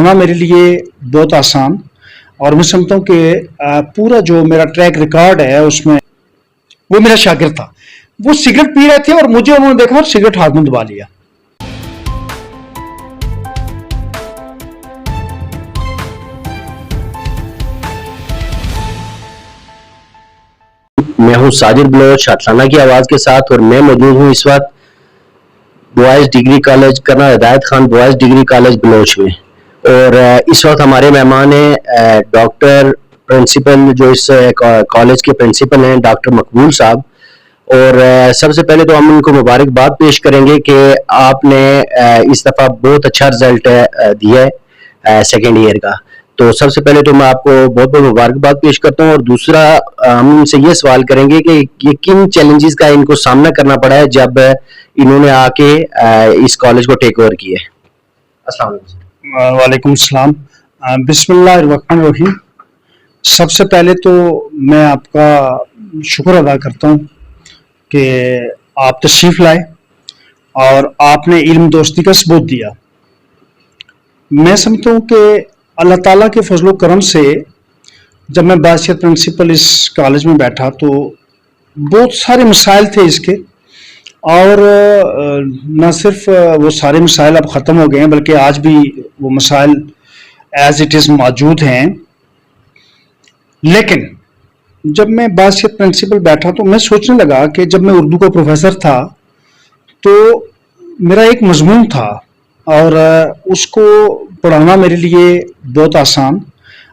पढ़ाना मेरे लिए बहुत आसान, और मैं समझता हूँ कि पूरा जो मेरा ट्रैक रिकॉर्ड है उसमें वो मेरा शागिर्द था। वो सिगरेट पी रहे थे और मुझे उन्होंने देखा और सिगरेट हाथ में दबा लिया। मैं हूं साजिद बलोच अतलाना की आवाज के साथ, और मैं मौजूद हूं इस वक्त boys degree college colonel Hidayat Khan boys degree college Baloch में। और इस वक्त हमारे मेहमान हैं डॉक्टर प्रिंसिपल, जो इस कॉलेज के प्रिंसिपल हैं, डॉक्टर मकबूल साहब। और सबसे पहले तो हम उनको मुबारकबाद पेश करेंगे कि आपने इस दफ़ा बहुत अच्छा रिजल्ट दिया है सेकेंड ईयर का। तो सबसे पहले तो मैं आपको बहुत बहुत मुबारकबाद पेश करता हूँ। और दूसरा हम उनसे ये सवाल करेंगे कि ये किन चैलेंजेस का इनको सामना करना पड़ा है जब इन्होंने आके इस कॉलेज को टेक ओवर किया है। अस्सलाम वालेकुम। वालेकुम सलाम। बिस्मिल्लाहिर्रहमानिर्रहीम। सबसे पहले तो मैं आपका शुक्र अदा करता हूँ कि आप तशरीफ़ लाए और आपने इल्म दोस्ती का सबूत दिया। मैं समझता हूँ कि अल्लाह ताला के फजलो करम से जब मैं बासियत प्रिंसिपल इस कॉलेज में बैठा तो बहुत सारे मसाइल थे इसके, और न सिर्फ वो सारे मसाइल अब ख़त्म हो गए हैं बल्कि आज भी वो मसाइल एज इट इज़ मौजूद हैं। लेकिन जब मैं बासियत प्रिंसिपल बैठा तो मैं सोचने लगा कि जब मैं उर्दू का प्रोफेसर था तो मेरा एक मजमून था और उसको पढ़ाना मेरे लिए बहुत आसान,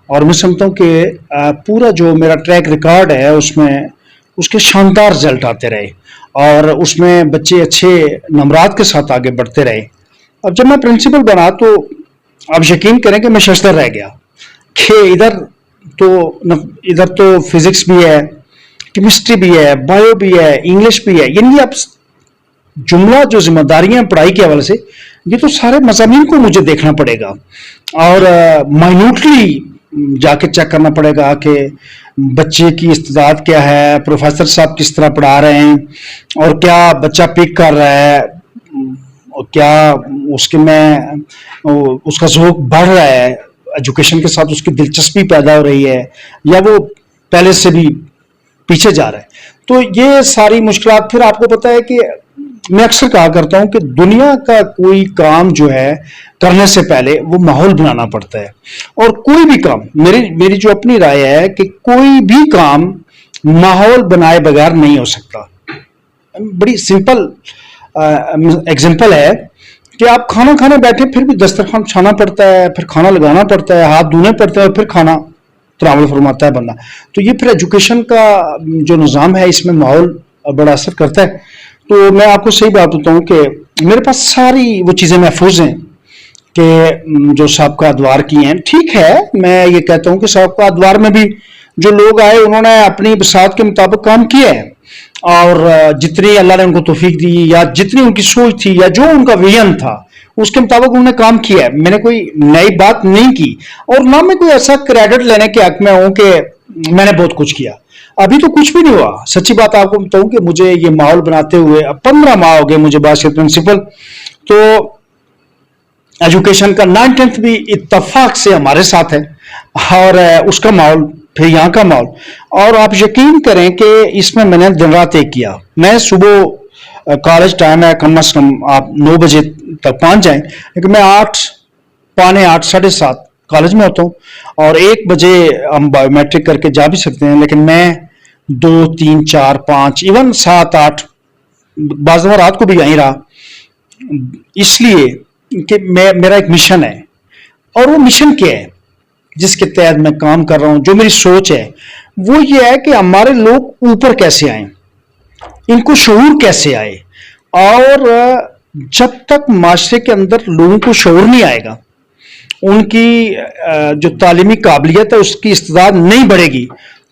और मैं समझता हूँ कि पूरा जो मेरा ट्रैक रिकॉर्ड है उसमें उसके शानदार रिजल्ट आते रहे और उसमें बच्चे अच्छे नंबरात के साथ आगे बढ़ते रहे। अब जब मैं प्रिंसिपल बना तो आप यकीन करें कि मैं शर्मसार रह गया कि इधर तो फिजिक्स भी है, केमिस्ट्री भी है, बायो भी है, इंग्लिश भी है, यानी अब जुमला जो जिम्मेदारियां पढ़ाई के हवाले से ये तो सारे मज़ामीन को मुझे देखना पड़ेगा और माइन्यूटली जाके चेक करना पड़ेगा कि बच्चे की इस्तेदाद क्या है, प्रोफेसर साहब किस तरह पढ़ा रहे हैं और क्या बच्चा पिक कर रहा है और क्या उसके में उसका ज़ौक़ बढ़ रहा है, एजुकेशन के साथ उसकी दिलचस्पी पैदा हो रही है या वो पहले से भी पीछे जा रहा है। तो ये सारी मुश्किलात, फिर आपको पता है कि मैं अक्सर कहा करता हूं कि दुनिया का कोई काम जो है करने से पहले वो माहौल बनाना पड़ता है, और कोई भी काम, मेरी जो अपनी राय है कि कोई भी काम माहौल बनाए बगैर नहीं हो सकता। बड़ी सिंपल एग्जांपल है कि आप खाना खाने बैठे फिर भी दस्तरखान बिछाना पड़ता है, फिर खाना लगाना पड़ता है, हाथ धोने पड़ते हैं और फिर खाना तनावल फरमाता है बंदा। तो ये फिर एजुकेशन का जो निज़ाम है इसमें माहौल बड़ा असर करता है। तो मैं आपको सही बात बताऊं कि मेरे पास सारी वो चीज़ें महफूज हैं कि जो साबका अदवार की हैं। ठीक है, मैं ये कहता हूं कि साबका अदवार में भी जो लोग आए उन्होंने अपनी बसात के मुताबिक काम किया है और जितनी अल्लाह ने उनको तौफीक दी या जितनी उनकी सोच थी या जो उनका विजन था उसके मुताबिक उन्होंने काम किया है। मैंने कोई नई बात नहीं की और ना मैं कोई ऐसा क्रेडिट लेने के हक में हूं कि मैंने बहुत कुछ किया। अभी तो कुछ भी नहीं हुआ। सच्ची बात आपको बताऊं कि मुझे ये माहौल बनाते हुए अब 15 माह हो गए मुझे बासियत प्रिंसिपल। तो एजुकेशन का 9th भी इत्तफाक से हमारे साथ है और उसका माहौल, फिर यहाँ का माहौल, और आप यकीन करें कि इसमें मैंने दिन रात एक किया। मैं सुबह कॉलेज टाइम है कम से कम आप 9 बजे तक पहुंच जाएं, लेकिन मैं 8, पौने 8, 7:30 कॉलेज में होता हूँ और 1 बजे हम बायोमेट्रिक करके जा भी सकते हैं, लेकिन मैं 2, 3, 4, 5 इवन 7, 8 बाज़ रात को भी यहीं रहा, इसलिए कि मेरा एक मिशन है। और वो मिशन क्या है जिसके तहत मैं काम कर रहा हूँ, जो मेरी सोच है वो ये है कि हमारे लोग ऊपर कैसे आए, इनको शऊर कैसे आए, और जब तक माशरे के अंदर लोगों को शऊर नहीं आएगा, उनकी जो तालीमी काबिलियत है उसकी इस्तेदाद नहीं बढ़ेगी,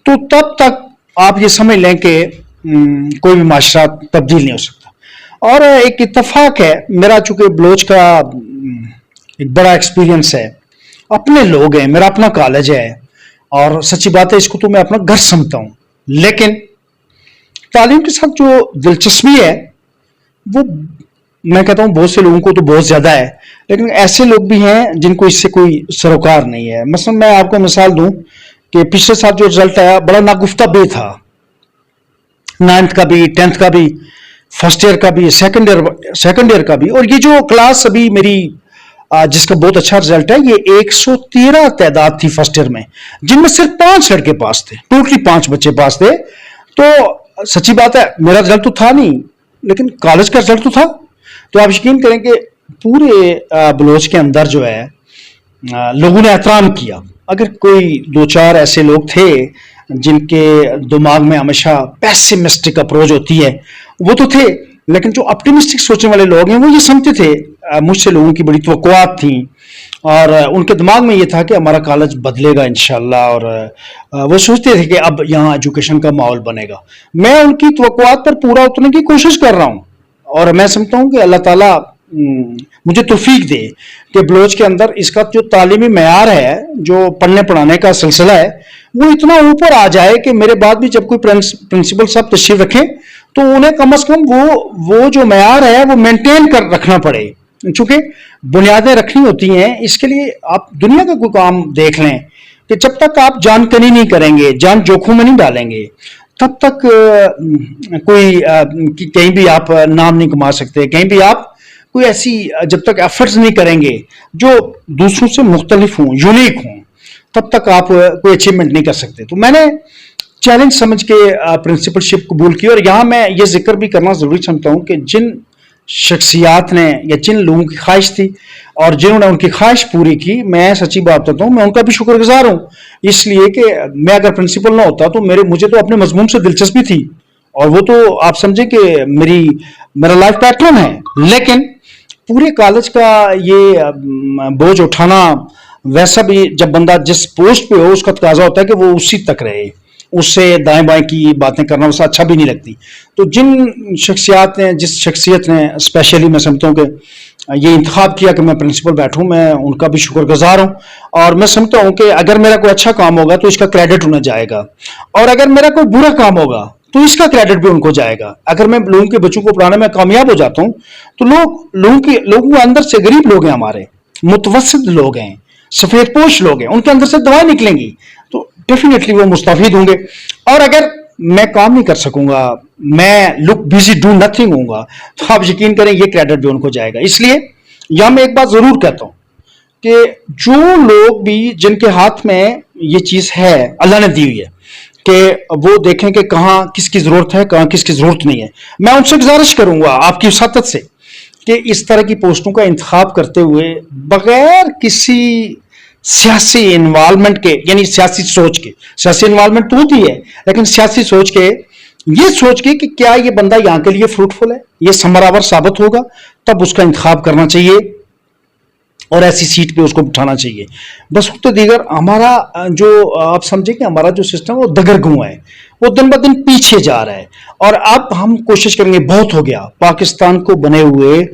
तो तब तक आप ये समझ लें कि कोई भी माशरा तब्दील नहीं हो सकता। और एक इत्तफाक है मेरा, चूंकि बलोच का एक बड़ा एक्सपीरियंस है, अपने लोग हैं, मेरा अपना कॉलेज है और सच्ची बात है इसको तो मैं अपना घर समझता हूँ, लेकिन तालीम के साथ जो दिलचस्पी है वो मैं कहता हूँ बहुत से लोगों को तो बहुत ज्यादा है, लेकिन ऐसे लोग भी हैं जिनको इससे कोई सरोकार नहीं है। मसलन मैं आपको मिसाल दूं कि पिछले साल जो रिजल्ट आया बड़ा नागुफ्ता बे था, 9th का भी, 10th का भी, फर्स्ट ईयर का भी, सेकंड ईयर का भी। और ये जो क्लास अभी मेरी जिसका बहुत अच्छा रिजल्ट है, ये 113 तादाद थी फर्स्ट ईयर में, जिनमें सिर्फ 5 लड़के पास थे, टोटली 5 बच्चे पास थे। तो सच्ची बात है मेरा रिजल्ट तो था नहीं, लेकिन कॉलेज का रिजल्ट तो था। तो आप यकीन करें कि पूरे बलोच के अंदर जो है लोगों ने एहतराम किया। अगर कोई 2-4 ऐसे लोग थे जिनके दिमाग में हमेशा पेसिमिस्टिक अप्रोच होती है, वो तो थे, लेकिन जो ऑप्टिमिस्टिक सोचने वाले लोग हैं वो ये समझते थे, मुझसे लोगों की बड़ी तवक्कुआत थी और उनके दिमाग में ये था कि हमारा कॉलेज बदलेगा इंशाल्लाह, और वो सोचते थे कि अब यहाँ एजुकेशन का माहौल बनेगा। मैं उनकी तवक्कुआत पर पूरा उतरने की कोशिश कर रहा हूँ और मैं समझता हूँ कि अल्लाह ताला मुझे तौफीक दे कि बलोच के अंदर इसका जो तालीमी मयार है, जो पढ़ने पढ़ाने का सिलसिला है, वो इतना ऊपर आ जाए कि मेरे बाद भी जब कोई प्रिंसिपल साहब तशरीफ रखें तो उन्हें कम से कम वो जो मयार है वो मेंटेन कर रखना पड़े। चूंकि बुनियादें रखनी होती हैं, इसके लिए आप दुनिया का कोई काम देख लें कि जब तक आप जान कनी नहीं करेंगे, जान जोखिम में नहीं डालेंगे, तब तक कोई कहीं भी आप नाम नहीं कमा सकते, कहीं भी आप कोई ऐसी जब तक एफर्ट्स नहीं करेंगे जो दूसरों से मुख्तलिफ हों, यूनिक हों, तब तक आप कोई अचीवमेंट नहीं कर सकते। तो मैंने चैलेंज समझ के प्रिंसिपलशिप कबूल की। और यहाँ मैं ये जिक्र भी करना जरूरी समझता हूँ कि जिन शख्सियात ने या जिन लोगों की ख्वाहिश थी और जिन्होंने उनकी ख्वाहिश पूरी की, मैं सच्ची बात बताता हूँ, मैं उनका भी शुक्रगुजार हूँ, इसलिए कि मैं अगर प्रिंसिपल ना होता तो मुझे तो अपने मजमून से दिलचस्पी थी, और वो तो आप समझे कि मेरा लाइफ पैटर्न है। लेकिन पूरे कॉलेज का ये बोझ उठाना, वैसा भी जब बंदा जिस पोस्ट पे हो उसका तकाजा होता है कि वो उसी तक रहे, उससे दाएं बाएं की बातें करना उससे अच्छा भी नहीं लगती। तो जिन शख्सियात ने, जिस शख्सियत ने स्पेशली मैं समझता हूँ कि ये इंतखाब किया कि मैं प्रिंसिपल बैठूं, मैं उनका भी शुक्रगुजार हूँ। और मैं समझता हूँ कि अगर मेरा कोई अच्छा काम होगा तो इसका क्रेडिट उन्हें जाएगा, और अगर मेरा कोई बुरा काम होगा तो इसका क्रेडिट भी उनको जाएगा। अगर मैं लोगों के बच्चों को पढ़ाने में कामयाब हो जाता हूँ तो लोगों के अंदर से, गरीब लोग हैं हमारे, मुतवस्सित लोग हैं, सफेदपोश लोग हैं, उनके अंदर से दवाएं निकलेंगी तो डेफिनेटली वो मुस्तफीद होंगे। और अगर मैं काम नहीं कर सकूंगा, मैं लुक बिजी डू नथिंग होऊंगा, तो आप यकीन करें ये क्रेडिट भी उनको जाएगा। इसलिए यहां मैं एक बात जरूर कहता हूं कि जो लोग भी जिनके हाथ में ये चीज है अल्लाह ने दी हुई है, कि वो देखें कि कहां किसकी जरूरत है, कहां किसकी जरूरत नहीं है, मैं उनसे गुजारिश करूंगा आपकी वसातत से कि इस तरह की पोस्टों का इंतखाब करते हुए बगैर किसी सियासी इन्वॉल्वमेंट के, यानी सियासी सोच के, सियासी इन्वॉल्वमेंट तो होती है, लेकिन सियासी सोच के, ये सोच के कि क्या ये बंदा यहां के लिए फ्रूटफुल है, ये समरावर साबित होगा, तब उसका इंतखाब करना चाहिए और ऐसी सीट पे उसको बिठाना चाहिए। बस तो दीगर हमारा जो आप समझे कि हमारा जो सिस्टम वो दगरगुआ है, वो दिन ब दिन पीछे जा रहा है। और अब हम कोशिश करेंगे, बहुत हो गया, पाकिस्तान को बने हुए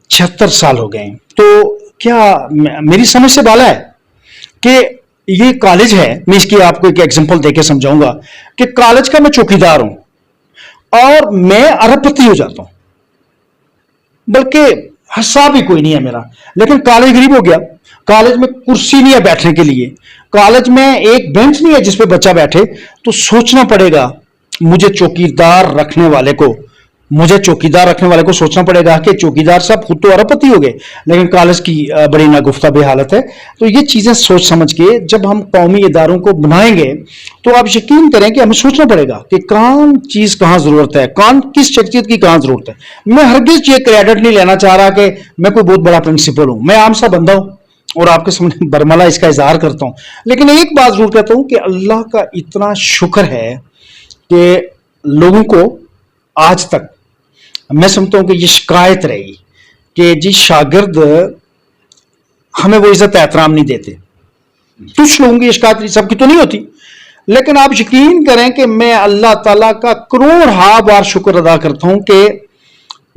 76 साल हो गए, तो क्या मेरी समझ से बाला है कि ये कॉलेज है। मैं इसकी आपको एक एग्जांपल देके समझाऊंगा कि कॉलेज का मैं चौकीदार हूं और मैं अरबपति हो जाता हूं, बल्कि हिसाब ही कोई नहीं है मेरा, लेकिन कॉलेज गरीब हो गया, कॉलेज में कुर्सी नहीं है बैठने के लिए, कॉलेज में एक बेंच नहीं है जिस पे बच्चा बैठे, तो सोचना पड़ेगा मुझे चौकीदार रखने वाले को सोचना पड़ेगा कि चौकीदार साहब खुद तो अरबपति हो गए, लेकिन कॉलेज की बड़ी नागुफ्ता बे हालत है। तो ये चीजें सोच समझ के जब हम कौमी इदारों को बनाएंगे तो आप यकीन करें कि हमें सोचना पड़ेगा कि कौन चीज कहां जरूरत है, कौन किस शख्सियत की कहां जरूरत है। मैं हरगिज ये क्रेडिट नहीं लेना चाह रहा कि मैं कोई बहुत बड़ा प्रिंसिपल हूं, मैं आम सा बंदा हूं और आपके सामने बरमला इसका इजहार करता हूं। लेकिन एक बात जरूर कहता हूं कि अल्लाह का इतना शुक्र है कि लोगों को आज तक मैं समझता हूं कि ये शिकायत रही कि जी शागिर्द हमें वो इज्जत एहतराम नहीं देते। कुछ लोगों की शिकायत सबकी तो नहीं होती, लेकिन आप यकीन करें कि मैं अल्लाह ताला का करोड़ बार शुक्र अदा करता हूं कि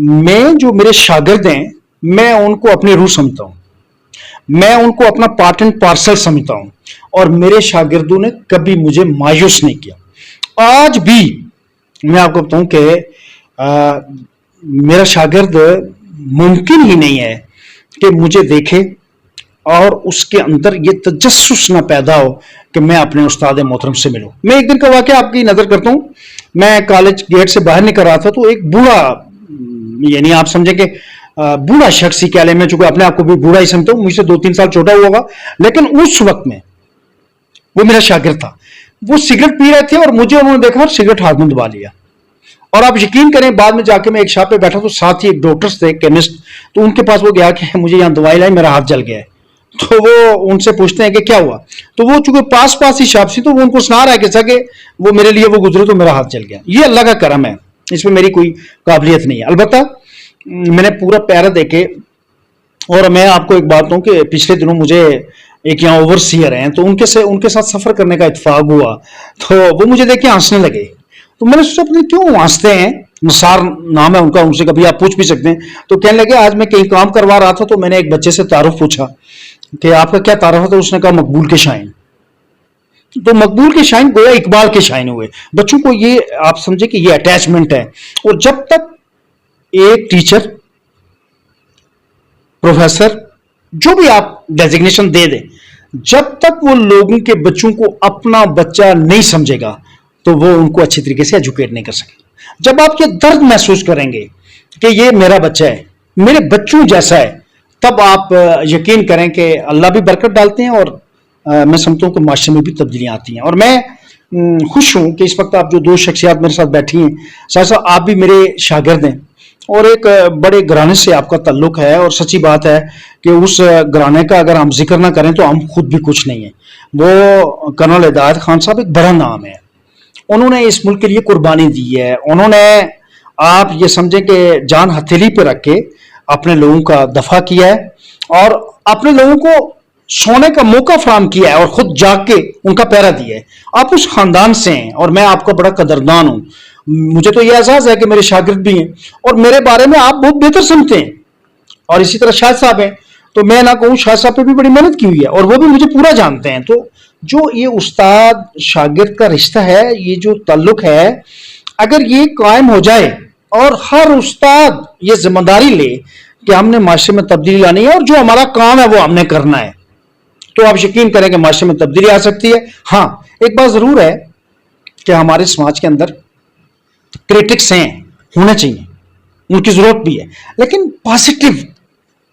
मैं जो मेरे शागिर्द हैं, मैं उनको अपनी रूह समझता हूं, मैं उनको अपना पार्ट एंड पार्सल समझता हूं, और मेरे शागिर्दों ने कभी मुझे मायूस नहीं किया। आज भी मैं आपको बताऊं कि मेरा शागिर्द मुमकिन ही नहीं है कि मुझे देखे और उसके अंदर ये तजस्सुस ना पैदा हो कि मैं अपने उस्ताद मोहतरम से मिलूं। मैं एक दिन का वाकया आपकी नजर करता हूं। मैं कॉलेज गेट से बाहर निकल रहा था तो एक बूढ़ा, यानी आप समझे कि बूढ़ा शख्स ही कह लें, मैं चूंकि अपने आप को भी बूढ़ा ही समझता हूं, मुझसे 2-3 साल छोटा हुआ होगा, लेकिन उस वक्त में वो मेरा शागिर्द था। वो सिगरेट पी रहे थे और मुझे उन्होंने देखा और सिगरेट हाथ में दबा लिया। और आप यकीन करें, बाद में जाके मैं एक शॉप पे बैठा तो साथ ही एक डॉक्टर्स थे, केमिस्ट, तो उनके पास वो गया कि मुझे यहाँ दवाई लाई, मेरा हाथ जल गया है। तो वो उनसे पूछते हैं कि क्या हुआ, तो वो चूंकि पास पास ही शॉप थी तो वो उनको सुना रहा है कि सके वो मेरे लिए वो गुजरे तो मेरा हाथ जल गया। ये अल्लाह का करम है, इसमें मेरी कोई काबिलियत नहीं है। अलबत्ता मैंने पूरा पैरा देखे। और मैं आपको एक बात कहूं कि पिछले दिनों मुझे एक यहाँ ओवरसीयर हैं, तो उनके साथ सफर करने का इत्तेफाक हुआ, तो वो मुझे देख के हंसने लगे। तो मैंने सोचा अपने क्यों हंसते हैं, निसार नाम है उनका, उनसे कभी आप पूछ भी सकते हैं। तो कहने लगे आज मैं कहीं काम करवा रहा था तो मैंने एक बच्चे से तारुफ पूछा कि आपका क्या तारुफ है, तो उसने कहा मकबूल के शाइन। तो मकबूल के शाइन गोया इकबाल के शाइन हुए। बच्चों को ये आप समझे कि ये अटैचमेंट है। और जब तक एक टीचर, प्रोफेसर, जो भी आप डेजिग्नेशन दे दें, जब तक वो लोगों के बच्चों को अपना बच्चा नहीं समझेगा तो वो उनको अच्छी तरीके से एजुकेट नहीं कर सके। जब आप ये दर्द महसूस करेंगे कि ये मेरा बच्चा है, मेरे बच्चों जैसा है, तब आप यकीन करें कि अल्लाह भी बरकत डालते हैं और मैं समझता हूं कि माशरे में भी तब्दीलियां आती हैं। और मैं खुश हूं कि इस वक्त आप जो दो शख्सियात मेरे साथ बैठी हैं, साथ आप भी मेरे शागिर्द हैं और एक बड़े घराने से आपका ताल्लुक है। और सच्ची बात है कि उस घराने का अगर हम जिक्र ना करें तो हम खुद भी कुछ नहीं है। वो कर्नल हिदायत खान साहब एक बड़ा नाम है, उन्होंने इस मुल्क के लिए कुर्बानी दी है। उन्होंने, आप ये समझें कि जान हथेली पे रख के अपने लोगों का दफा किया है और अपने लोगों को सोने का मौका फराम किया है और खुद जाग के उनका पहरा दिया है। आप उस खानदान से हैं और मैं आपका बड़ा कदरदान हूं। मुझे तो यह एहसास है कि मेरे शागिर्द भी हैं और मेरे बारे में आप बहुत बेहतर समझते हैं। और इसी तरह शाह साहब हैं, तो मैं ना कहूं, शाह साहब पे भी बड़ी मेहनत की हुई है और वो भी मुझे पूरा जानते हैं। तो जो ये उस्ताद शागिर्द का रिश्ता है, ये जो ताल्लुक है, अगर ये कायम हो जाए और हर उस्ताद ये जिम्मेदारी ले कि हमने माशरे में तब्दीली लानी है और जो हमारा काम है वो हमने करना है, तो आप यकीन करें कि माशरे में तब्दीली आ सकती है। हाँ, एक बात जरूर है कि हमारे समाज के अंदर क्रिटिक्स हैं, होने चाहिए, उनकी जरूरत भी है, लेकिन पॉजिटिव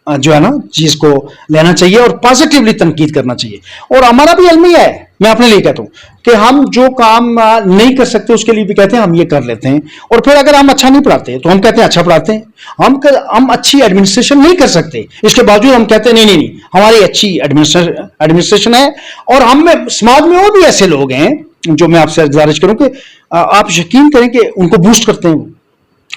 जो है ना चीज को लेना चाहिए और पॉजिटिवली तनकीद करना चाहिए। और हमारा भी अलमिया है, मैं अपने लिए कहता हूं कि हम जो काम नहीं कर सकते उसके लिए भी कहते हैं हम ये कर लेते हैं। और फिर अगर हम अच्छा नहीं पढ़ाते तो हम कहते हैं अच्छा पढ़ाते हैं। हम अच्छी एडमिनिस्ट्रेशन नहीं कर सकते, इसके बावजूद हम कहते हैं नहीं नहीं नहीं हमारी अच्छी एडमिनिस्ट्रेशन है। और हम में समाज में और भी ऐसे लोग हैं जो मैं आपसे गुजारिश करूं कि आप यकीन करें कि उनको बूस्ट करते हैं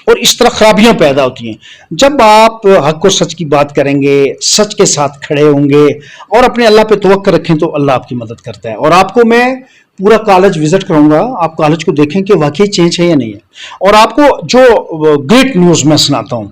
और इस तरह खराबियां पैदा होती हैं। जब आप हक और सच की बात करेंगे, सच के साथ खड़े होंगे और अपने अल्लाह पे तवक्कुल रखें तो अल्लाह आपकी मदद करता है। और आपको मैं पूरा कॉलेज विजिट करूंगा, आप कॉलेज को देखें कि वाकई चेंज है या नहीं है। और आपको जो ग्रेट न्यूज मैं सुनाता हूं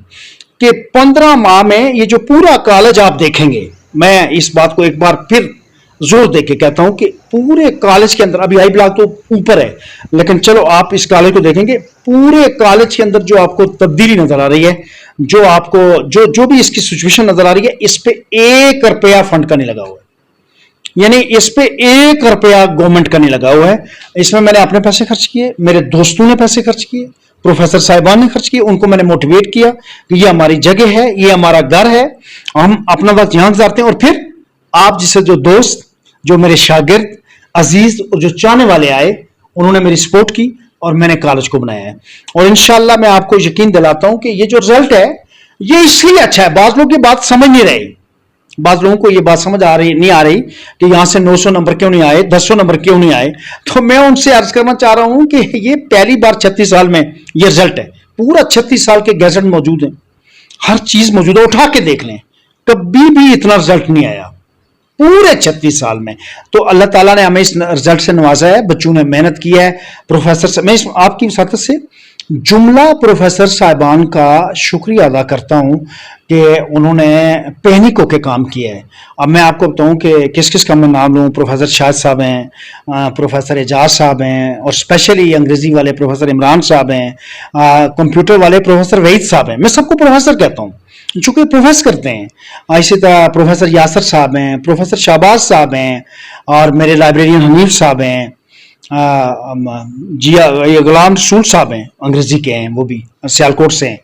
कि 15 माह में ये जो पूरा कॉलेज आप देखेंगे, मैं इस बात को एक बार फिर जोर दे के कहता हूं कि पूरे कॉलेज के अंदर, अभी आई ब्लॉक तो ऊपर है, लेकिन चलो आप इस कॉलेज को देखेंगे, पूरे कॉलेज के अंदर जो आपको तब्दीली नजर आ रही है, जो आपको जो भी इसकी सिचुएशन नजर आ रही है, इस पे 1 रुपया फंड का नहीं लगा हुआ है। यानी इस पे 1 रुपया गवर्नमेंट का नहीं लगा हुआ है। इसमें मैंने अपने पैसे खर्च किए, मेरे दोस्तों ने पैसे खर्च किए, प्रोफेसर साहिबान ने खर्च किए, उनको मैंने मोटिवेट किया कि ये हमारी जगह है, ये हमारा घर है, हम अपना वक्त यहां गुजारते हैं। और फिर आप जिसे जो दोस्त, जो मेरे शागिर्द अजीज और जो चाहने वाले आए, उन्होंने मेरी सपोर्ट की और मैंने कॉलेज को बनाया है। और इंशाल्लाह मैं आपको यकीन दिलाता हूं कि ये जो रिजल्ट है ये इसलिए अच्छा है। बाज लोग ये बात समझ नहीं रहे, बाज लोगों को ये बात समझ नहीं आ रही कि यहां से 900 नंबर क्यों नहीं आए, 1000 नंबर क्यों नहीं आए। तो मैं उनसे अर्ज करना चाह रहा हूं कि ये पहली बार 36 साल में ये रिजल्ट है। पूरा 36 साल के गैजेट मौजूद है, हर चीज मौजूद है, उठा के देख लें, कभी भी इतना रिजल्ट नहीं आया पूरे 36 साल में। तो अल्लाह ताला ने हमें इस रिजल्ट से नवाजा है, बच्चों ने मेहनत की है। प्रोफेसर से मैं आपकी वसातत से जुमला प्रोफेसर साहिबान का शुक्रिया अदा करता हूं कि उन्होंने पहनिक होकर काम किया है। अब मैं आपको बताऊं कि किस किस का मैं नाम लूं। प्रोफेसर शाहिद साहब हैं, प्रोफेसर एजाज साहब हैं, और स्पेशली अंग्रेजी वाले प्रोफेसर इमरान साहब हैं, कंप्यूटर वाले प्रोफेसर वहीद साहब हैं। मैं सबको प्रोफेसर कहता हूं جو کہ پروفیس کرتے ہیں. اسی طرح پروفیسر یاسر صاحب ہیں, پروفیسر شہباز صاحب ہیں, اور میرے لائبریرین حنیف صاحب ہیں, جی یہ غلام رسول صاحب ہیں, انگریزی کے ہیں, وہ بھی سیالکوٹ سے ہیں.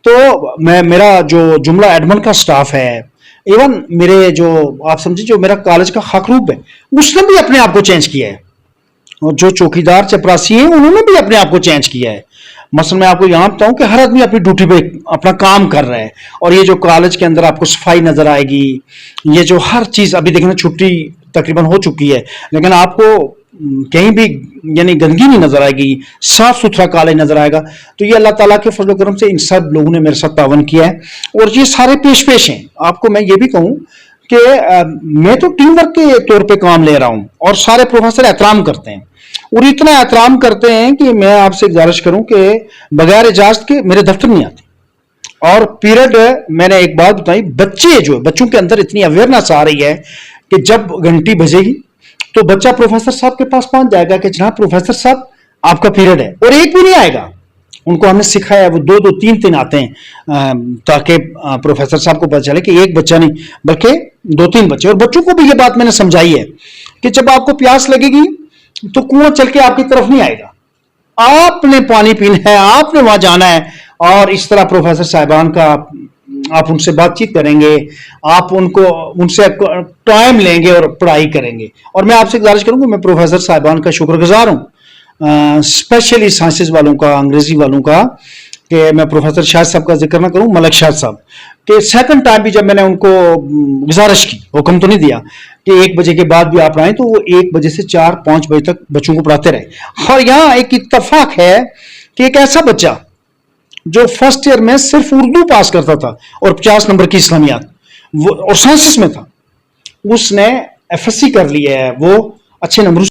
تو میرا جو جملہ ایڈمن کا سٹاف ہے, ایون میرے جو آپ سمجھیں جو میرا کالج کا خاکروب ہے, اس نے بھی اپنے آپ کو چینج کیا ہے, اور جو چوکیدار چپراسی ہیں انہوں نے بھی اپنے آپ کو چینج کیا ہے. مثلا میں آپ کو یہاں بتاؤں کہ ہر آدمی اپنی ڈیوٹی پہ اپنا کام کر رہا ہے, اور یہ جو کالج کے اندر آپ کو صفائی نظر آئے گی, یہ جو ہر چیز ابھی دیکھنا چھٹی تقریباً ہو چکی ہے, لیکن آپ کو کہیں بھی یعنی گندگی نہیں نظر آئے گی, صاف ستھرا کالج نظر آئے گا. تو یہ اللہ تعالیٰ کے فضل و کرم سے ان سب لوگوں نے میرے ساتھ تعاون کیا ہے, اور یہ سارے پیش ہیں. آپ کو میں یہ بھی کہوں کہ میں تو ٹیم ورک کے طور پہ کام لے رہا ہوں, اور سارے پروفیسر احترام کرتے ہیں, اور اتنا احترام کرتے ہیں کہ میں آپ سے گزارش کروں کہ بغیر اجازت کے میرے دفتر نہیں آتے. اور پیریڈ میں نے ایک بات بتائی, بچوں کے اندر اتنی اویئرنیس آ رہی ہے کہ جب گھنٹی بجے گی تو بچہ پروفیسر صاحب کے پاس پہنچ جائے گا کہ جناب پروفیسر صاحب آپ کا پیریڈ ہے, اور ایک بھی نہیں آئے گا. ان کو ہم نے سکھایا, وہ 2-3 آتے ہیں تاکہ پروفیسر صاحب کو پتہ چلے کہ ایک بچہ نہیں بلکہ 2-3 بچے. اور بچوں کو بھی یہ بات میں نے سمجھائی ہے کہ جب آپ کو پیاس لگے گی تو کنواں چل کے آپ کی طرف نہیں آئے گا, آپ نے پانی پینا ہے, آپ نے وہاں جانا ہے. اور اس طرح پروفیسر صاحبان کا آپ ان سے بات چیت کریں گے, آپ ان سے ٹائم لیں گے اور پڑھائی کریں گے. اور میں آپ سے گزارش کروں گا, میں پروفیسر صاحبان کا شکر گزار ہوں, اسپیشلی سائنسز والوں کا, انگریزی والوں کا, کہ میں پروفیسر شاہد صاحب کا ذکر نہ کروں, ملک شاہد صاحب, کہ سیکنڈ ٹائم بھی جب میں نے ان کو گزارش کی, حکم تو نہیں دیا کہ 1 بجے کے بعد بھی آپ آئیں, تو وہ 1 بجے سے 4-5 بجے تک بچوں کو پڑھاتے رہے. اور یہاں ایک اتفاق ہے کہ ایک ایسا بچہ جو فرسٹ ایئر میں صرف اردو پاس کرتا تھا اور 50 نمبر کی اسلامیات اور سائنسز میں تھا, اس نے FSC کر لیا ہے, وہ اچھے نمبر